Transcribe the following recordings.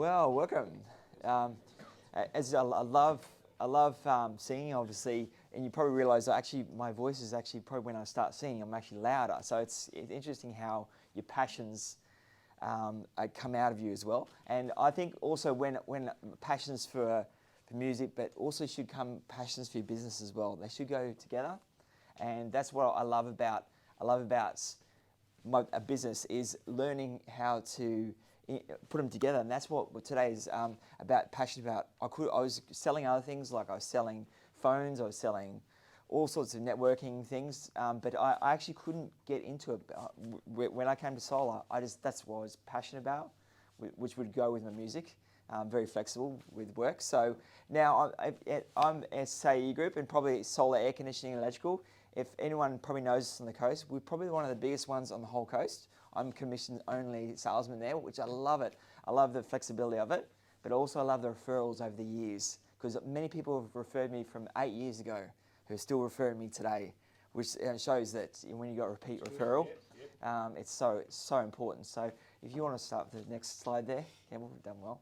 Well, welcome. Um, as I love singing, obviously, and you probably realise that actually my voice is actually probably when I start singing, I'm actually louder. So it's interesting how your passions come out of you as well. And I think also when passions for music, but also should come passions for your business as well. They should go together, and that's what I love about a business is learning how to put them together, and that's what today is about. Passionate about. I was selling other things, like I was selling phones, I was selling all sorts of networking things, but I actually couldn't get into it when I came to solar. That's what I was passionate about, which would go with my music. Very flexible with work. So now I'm SAE Group and probably solar, air conditioning, and electrical. If anyone probably knows us on the coast, we're probably one of the biggest ones on the whole coast. I'm commissioned only salesman there, which I love it. I love the flexibility of it, but also I love the referrals over the years, because many people have referred me from 8 years ago who are still referring me today, which shows that when you got repeat referral, it's so important. So if you want to start with the next slide there, Campbell, we've done well.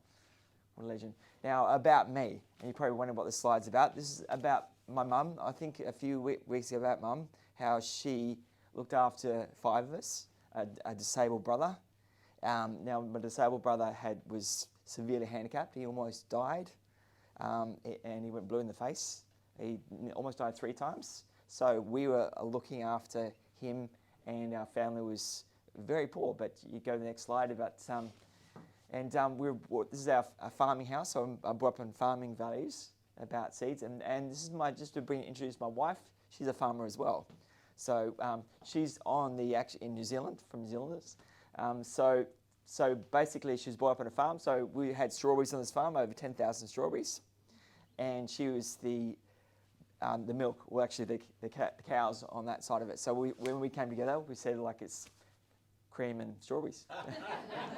What a legend. Now about me, and you probably wonder what the slide's about. This is about my mum. I think a few weeks ago about mum, how she looked after 5 of us, a disabled brother. Now my disabled brother was severely handicapped. He almost died, and he went blue in the face. He almost died 3 times. So we were looking after him, and our family was very poor. But you go to the next slide about. This is our farming house, so I brought up in farming values about seeds, and this is just to introduce my wife. She's a farmer as well, so she's in New Zealand, from New Zealanders. So basically, she was brought up on a farm. So we had strawberries on this farm, over 10,000 strawberries, and she was the milk, well actually the cows on that side of it. So when we came together, we said like it's cream and strawberries.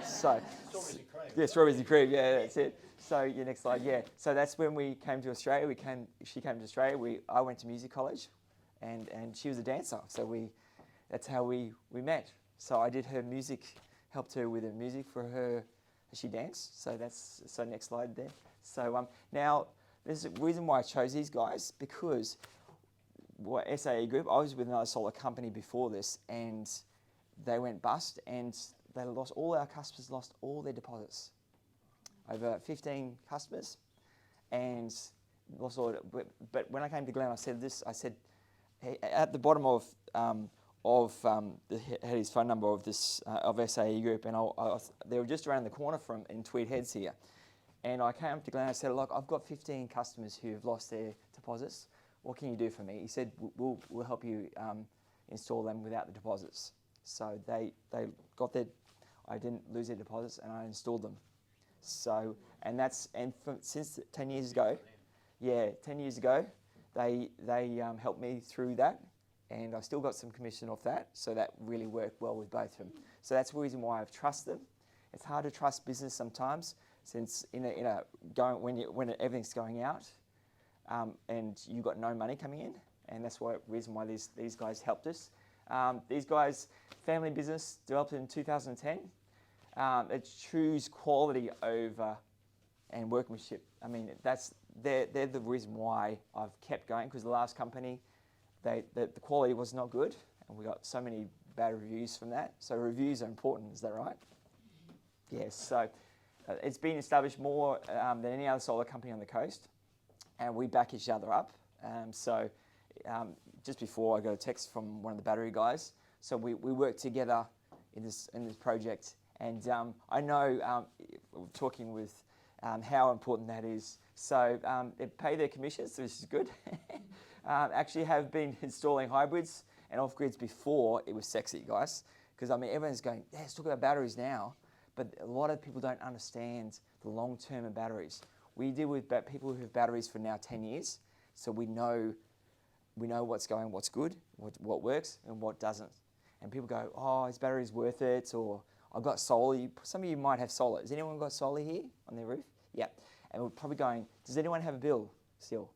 So strawberries and cream. Yeah, strawberries and cream. Yeah, that's it. So your next slide. Yeah. So that's when we came to Australia. She came to Australia. I went to music college, and she was a dancer. So that's how we met. So I did her music, helped her with her music for her. She danced. So next slide there. So now there's a reason why I chose these guys, because SAE Group. I was with another solar company before this, and they went bust, and all our customers lost all their deposits. Over 15 customers, and lost all. But when I came to Glenn, I said, hey, at the bottom of had his phone number of SAE Group, and they were just around the corner in Tweed Heads here. And I came up to Glenn and I said, look, I've got 15 customers who've lost their deposits. What can you do for me? He said, we'll help you install them without the deposits. So they got I didn't lose their deposits, and I installed them. So since 10 years ago, 10 years ago, they helped me through that, and I still got some commission off that. So that really worked well with both of them. So that's the reason why I've trusted them. It's hard to trust business sometimes, since when everything's going out, and you've got no money coming in, and that's the reason why these guys helped us. These guys, family business, developed in 2010. It choose quality over and workmanship. I mean, they're the reason why I've kept going, because the last company, the quality was not good, and we got so many bad reviews from that. So reviews are important, is that right? Yes. So it's been established more than any other solar company on the coast, and we back each other up. Just before, I got a text from one of the battery guys. So we work together in this project, and I know talking with how important that is. So they pay their commissions, which is good. Actually have been installing hybrids and off-grids before it was sexy, guys. Because I mean, everyone's going, yeah, let's talk about batteries now, but a lot of people don't understand the long term of batteries. We deal with people who have batteries for now 10 years, so we know what's good, what works, and what doesn't. And people go, oh, is batteries worth it? Or I've got solar. Some of you might have solar. Has anyone got solar here on their roof? Yeah. And we're probably going, does anyone have a bill still?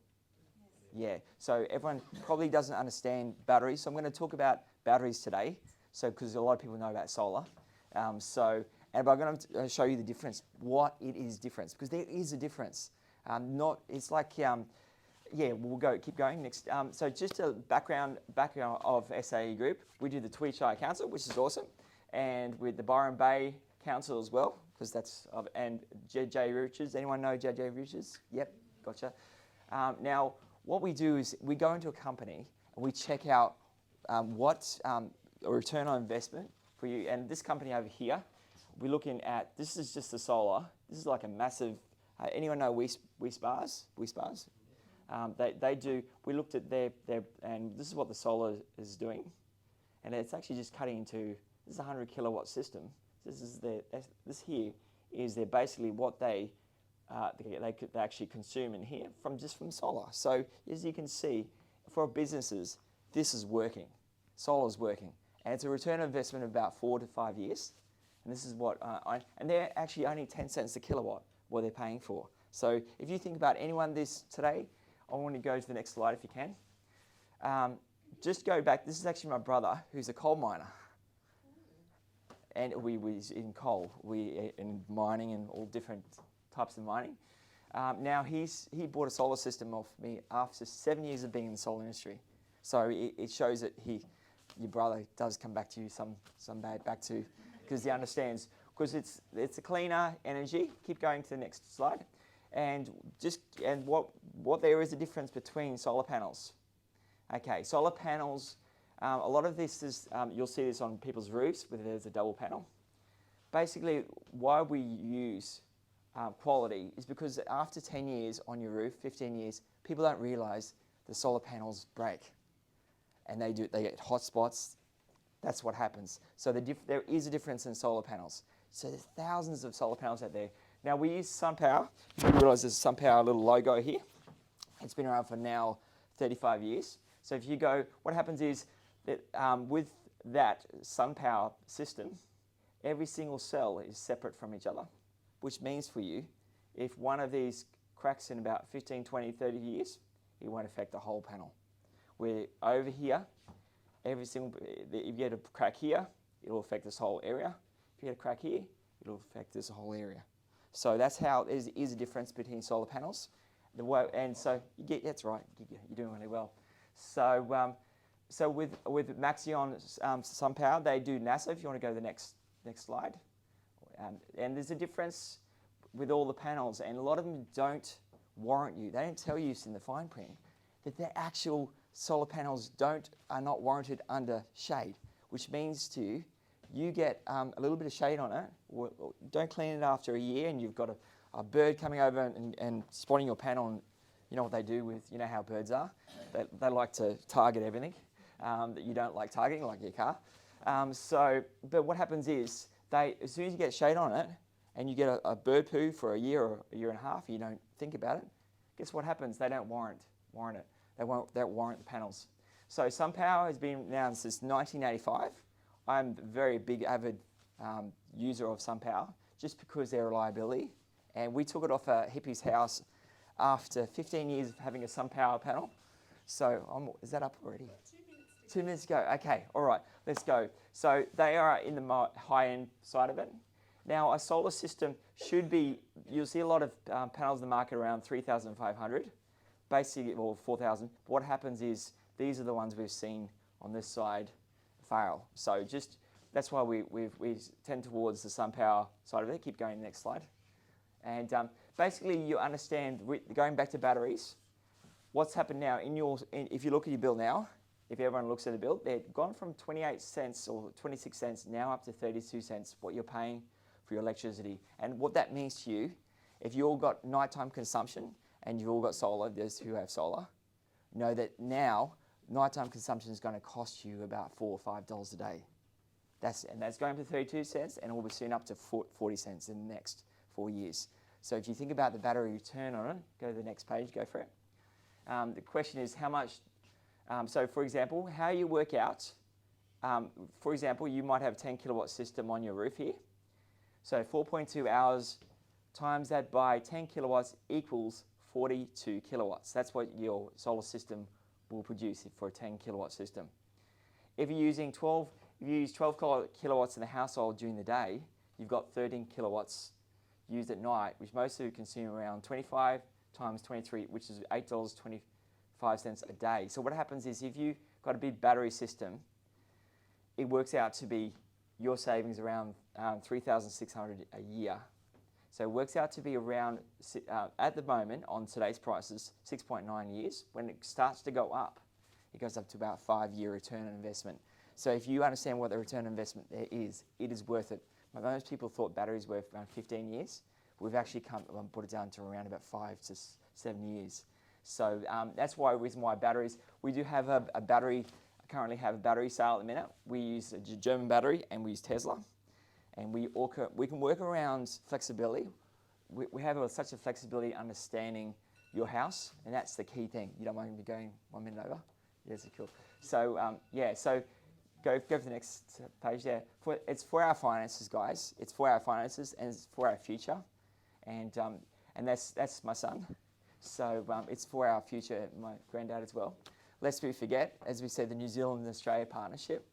Yes. Yeah. So everyone probably doesn't understand batteries. So I'm going to talk about batteries today. So because a lot of people know about solar. And I'm going to show you the difference, what it is difference, because there is a difference. It's like, yeah, keep going next. So just a background of SAE Group. We do the Tweed Shire Council, which is awesome, and with the Byron Bay Council as well, because that's, and JJ Richards. Anyone know JJ Richards? Yep, gotcha. Now, what we do is we go into a company and we check out what a return on investment for you. And this company over here, we're looking at, this is just the solar. This is like a massive, anyone know WeSpars? They do, we looked at their, and this is what the solar is doing. And it's actually just cutting into, this is a 100 kilowatt system. This here is basically what they actually consume in here from solar. So as you can see, for businesses, this is working. Solar's working. And it's a return on investment of about 4 to 5 years. And this is what, and they're actually only 10 cents a kilowatt, what they're paying for. So if you think about anyone today, I want to go to the next slide if you can. Just go back, this is actually my brother, who's a coal miner. And we in coal, we in mining and all different types of mining. Now he bought a solar system off me after 7 years of being in the solar industry. So it shows that your brother does come back to you someday, because he understands, because it's a cleaner energy. Keep going to the next slide, and what there is a difference between solar panels. Okay, solar panels. A lot of this is you'll see this on people's roofs where there's a double panel. Basically, why we use quality is because after 10 years on your roof, 15 years, people don't realise the solar panels break, and they get hot spots. That's what happens. So there is a difference in solar panels. So there's thousands of solar panels out there. Now we use SunPower. You realise there's a SunPower little logo here. It's been around for now 35 years. So if you go, what happens is that with that SunPower system, every single cell is separate from each other, which means for you, if one of these cracks in about 15, 20, 30 years, it won't affect the whole panel. Where over here, if you get a crack here, it'll affect this whole area. If you get a crack here, it'll affect this whole area. So that's how there is a difference between solar panels. That's right, you're doing really well. So with Maxion SunPower, they do NASA. If you want to go to the next slide, and there's a difference with all the panels, and a lot of them don't warrant you. They don't tell you in the fine print that the actual solar panels are not warranted under shade, which means you get a little bit of shade on it. Don't clean it after a year, and you've got a bird coming over and spotting your panel. And you know what they do with, you know how birds are? They like to target everything that you don't like targeting, like your car. But what happens is, as soon as you get shade on it, and you get a bird poo for a year or a year and a half, you don't think about it, guess what happens? They don't warrant it. They won't warrant the panels. So SunPower has been now since 1985. I'm a very big, avid user of SunPower, just because of their reliability. And we took it off a hippie's house after 15 years of having a SunPower panel. So is that up already? 2 minutes ago. Okay, all right, let's go. So they are in the high-end side of it. Now, a solar system should be, you'll see a lot of panels in the market around 3,500, basically, or 4,000. What happens is, these are the ones we've seen on this side fail. So that's why we tend towards the SunPower side of it. Keep going to the next slide. And basically, you understand, going back to batteries, what's happened now, if you look at your bill now, if everyone looks at the bill, they've gone from 28 cents or 26 cents now up to 32 cents, what you're paying for your electricity. And what that means to you, if you all got nighttime consumption and you've all got solar, those who have solar, know that now nighttime consumption is going to cost you about $4 or $5 a day. That's going up to 32 cents, and it will be soon up to 40 cents in the next 4 years. So if you think about the battery return on it, go to the next page, go for it. The question is how much, so for example, how you work out, for example, you might have a 10 kilowatt system on your roof here. So 4.2 hours times that by 10 kilowatts equals 42 kilowatts. That's what your solar system will produce for a 10 kilowatt system. If you're using 12 kilowatts in the household during the day, you've got 13 kilowatts used at night, which most of you consume around 25 times 23, which is $8.25 a day. So what happens is if you've got a big battery system, it works out to be your savings around $3,600 a year. So it works out to be around, at the moment, on today's prices, 6.9 years. When it starts to go up, it goes up to about 5-year return on investment. So if you understand what the return on investment there is, it is worth it. Most people thought batteries were around 15 years. We've actually put it down to around about 5 to 7 years. So that's the reason why batteries. We do have a battery, currently have a battery sale at the minute. We use a German battery and we use Tesla. And we can work around flexibility. We have such a flexibility understanding your house, and that's the key thing. You don't want me going 1 minute over? Yes, cool. So so go for the next page there. It's for our finances, guys. It's for our finances and it's for our future, and that's my son. So it's for our future, my granddad as well. Lest we forget, as we said, the New Zealand and Australia partnership.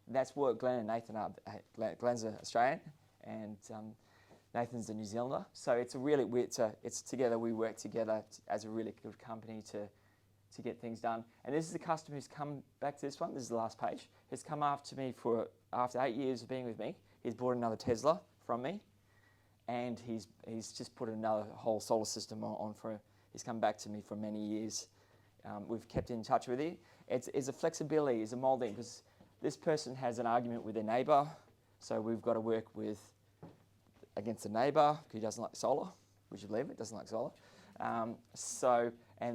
That's what Glenn and Nathan are. Glenn's an Australian, and Nathan's a New Zealander. So it's it's together. We work together as a really good company to get things done. And this is the customer who's come back to this one. This is the last page. He's come after me after 8 years of being with me. He's bought another Tesla from me, and he's just put another whole solar system on for. He's come back to me for many years. We've kept in touch with it. It's a flexibility, it's a moulding, because this person has an argument with their neighbour, so we've got to work against the neighbour who doesn't like solar. Would you believe it? Doesn't like solar.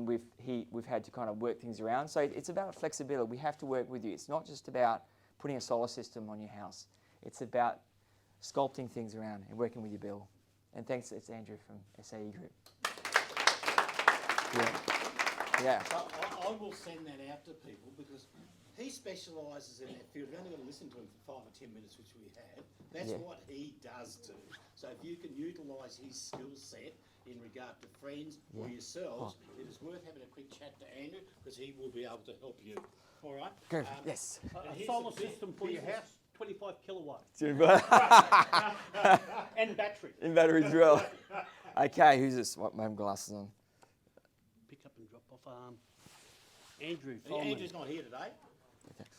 We've had to kind of work things around. So it's about flexibility. We have to work with you. It's not just about putting a solar system on your house. It's about sculpting things around and working with your bill. And thanks, it's Andrew from SAE Group. Yeah. So I will send that out to people because he specialises in that field. We've only got to listen to him for 5 or 10 minutes, which we have. That's what he does do. So if you can utilise his skill set in regard to friends or yourselves, it is worth having a quick chat to Andrew because he will be able to help you. All right? Good. Yes. A solar system for your house, 25 kilowatts. And battery. In battery as well. Okay, who's this? What, my glasses on? Pick up and drop off. Andrew. Andrew's not here today.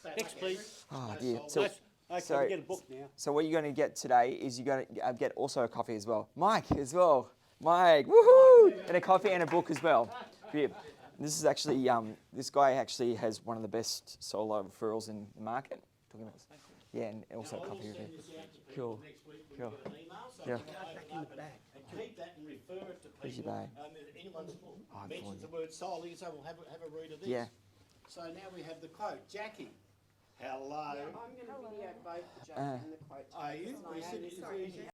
Okay. Next, please. Oh, dear. Okay, we get a book now. So what you're going to get today is you're going to get also a coffee as well. Mike as well. Mike, woohoo! And a coffee and a book as well. Here. This is actually, this guy actually has one of the best solar referrals in the market. Talking about this. Yeah, and also a copy of it. Cool. Cool. Yeah. Keep that and refer it to people. Where's your bag? If anyone mentions the word solar, you say, well, have a read of this. Yeah. So now we have the quote. Jackie, hello. Yeah, I'm going to video both the joke and the quote. Are you?